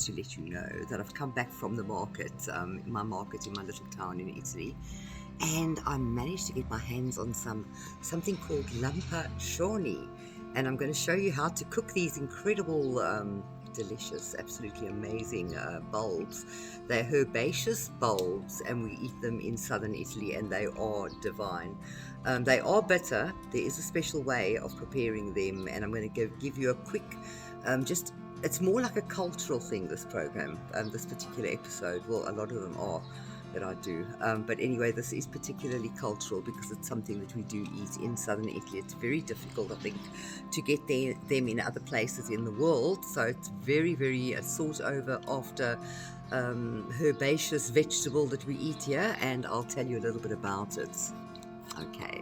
to let you know that I've come back from the market, my market in my little town in Italy, and I managed to get my hands on something called Lampascioni, and I'm going to show you how to cook these incredible, delicious, absolutely amazing bulbs. They're herbaceous bulbs, and we eat them in southern Italy, and they are divine. They are bitter. There is a special way of preparing them, and I'm going to give you a quick, just it's more like a cultural thing, this program, this particular episode. Well, a lot of them are that I do. But anyway, this is particularly cultural because it's something that we do eat in southern Italy. It's very difficult, I think, to get them in other places in the world. So it's very, very sought over after herbaceous vegetable that we eat here. And I'll tell you a little bit about it. Okay.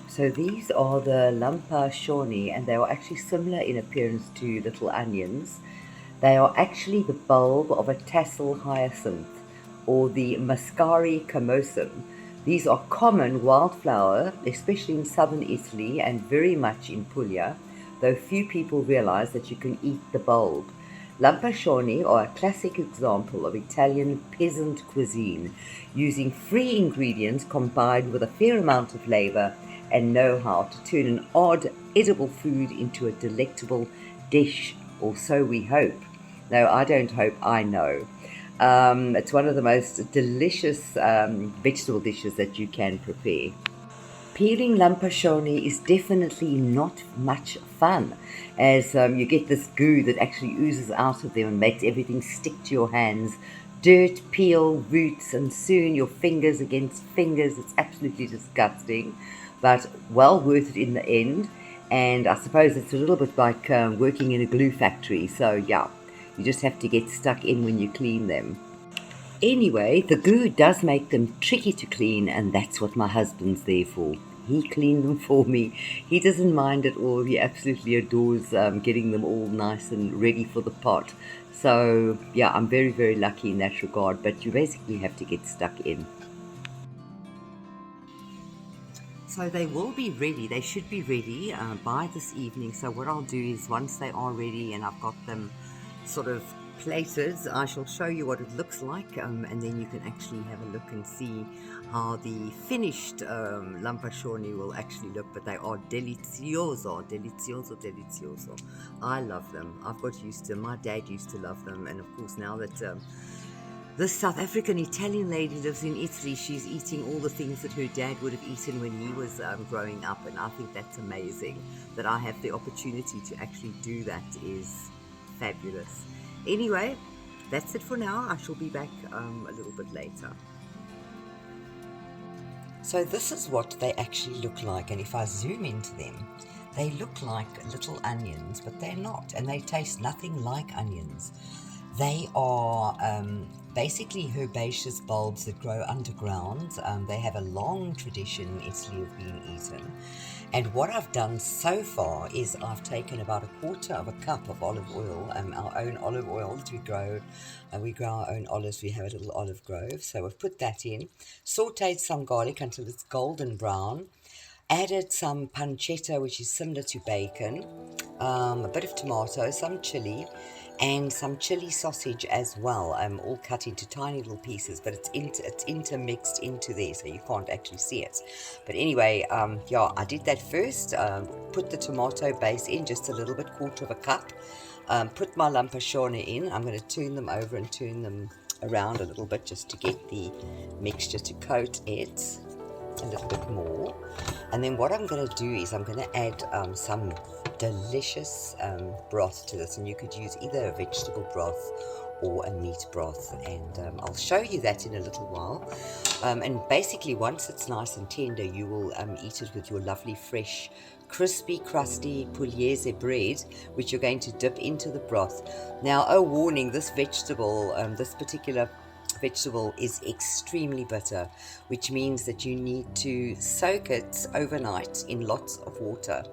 So these are the Lampascioni, and they are actually similar in appearance to little onions. They are actually the bulb of a tassel hyacinth, or the Muscari Comosum. These are common wildflower, especially in southern Italy and very much in Puglia, though few people realize that you can eat the bulb. Lampascioni are a classic example of Italian peasant cuisine, using free ingredients combined with a fair amount of labor and know-how to turn an odd, edible food into a delectable dish, or so we hope. No, I don't hope, I know. It's one of the most delicious vegetable dishes that you can prepare. Peeling Lampascioni is definitely not much fun, as you get this goo that actually oozes out of them and makes everything stick to your hands. Dirt, peel, roots, and soon your fingers against fingers. It's absolutely disgusting, but well worth it in the end. And I suppose it's a little bit like working in a glue factory. So yeah, you just have to get stuck in when you clean them. Anyway, the goo does make them tricky to clean, and that's what my husband's there for. He cleaned them for me. He doesn't mind at all. He absolutely adores getting them all nice and ready for the pot. So yeah, I'm very, very lucky in that regard, but you basically have to get stuck in. So they will be ready, they should be ready by this evening. So what I'll do is, once they are ready and I've got them sort of plated, I shall show you what it looks like, and then you can actually have a look and see how the finished Lampascioni will actually look. But they are delizioso, delizioso, delizioso. I love them. I've got used to them. My dad used to love them, and of course now that this South African Italian lady lives in Italy, she's eating all the things that her dad would have eaten when he was growing up, and I think that's amazing. That I have the opportunity to actually do that is fabulous. Anyway, that's it for now. I shall be back a little bit later. So this is what they actually look like, and if I zoom into them, they look like little onions, but they're not, and they taste nothing like onions. They are basically herbaceous bulbs that grow underground. They have a long tradition in Italy of being eaten. And what I've done so far is I've taken about a quarter of a cup of olive oil, our own olive oil that we grow. We grow our own olives. We have a little olive grove. So we've put that in, sauteed some garlic until it's golden brown, added some pancetta, which is similar to bacon, a bit of tomato, some chili, and some chili sausage as well, all cut into tiny little pieces, but it's intermixed into there, so you can't actually see it. But anyway, yeah, I did that first. Put the tomato base in, just a little bit, quarter of a cup. Put my Lampascioni in. I'm going to turn them over and turn them around a little bit just to get the mixture to coat it a little bit more. And then what I'm going to do is I'm going to add some delicious broth to this, and you could use either a vegetable broth or a meat broth, and I'll show you that in a little while. And basically, once it's nice and tender, you will eat it with your lovely fresh crispy crusty pugliese bread, which you're going to dip into the broth. Now, oh warning, this vegetable, this particular vegetable is extremely bitter, which means that you need to soak it overnight in lots of water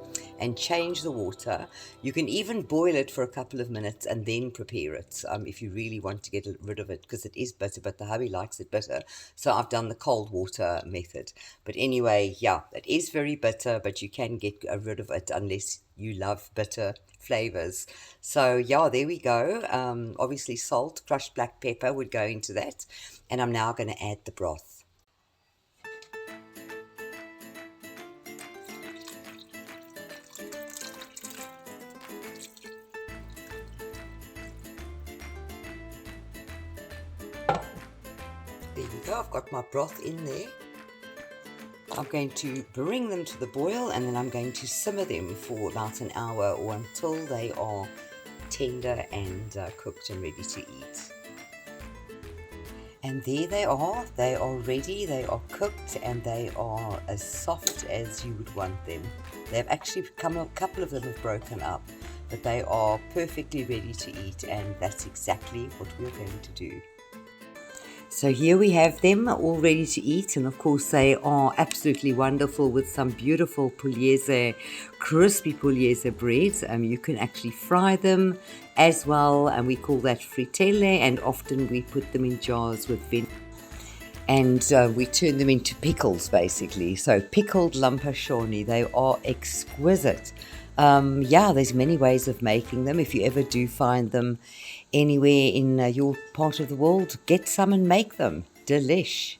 and change the water. You can even boil it for a couple of minutes and then prepare it if you really want to get rid of it, because it is bitter, but the hubby likes it bitter, so I've done the cold water method. But anyway, yeah, it is very bitter, but you can get rid of it unless you love bitter flavors. So yeah, there we go. Obviously salt, crushed black pepper would go into that. And I'm now going to add the broth. There you go, I've got my broth in there. I'm going to bring them to the boil, and then I'm going to simmer them for about an hour or until they are tender and cooked and ready to eat. And there they are ready, they are cooked, and they are as soft as you would want them. They've actually come, a couple of them have broken up, but they are perfectly ready to eat, and that's exactly what we're going to do. So here we have them all ready to eat, and of course they are absolutely wonderful with some beautiful pugliese, crispy pugliese bread. You can actually fry them as well, and we call that frittelle, and often we put them in jars with vinegar. And we turn them into pickles basically. So pickled Lampascioni, they are exquisite. Yeah, there's many ways of making them. If you ever do find them anywhere in your part of the world, get some and make them. Delish.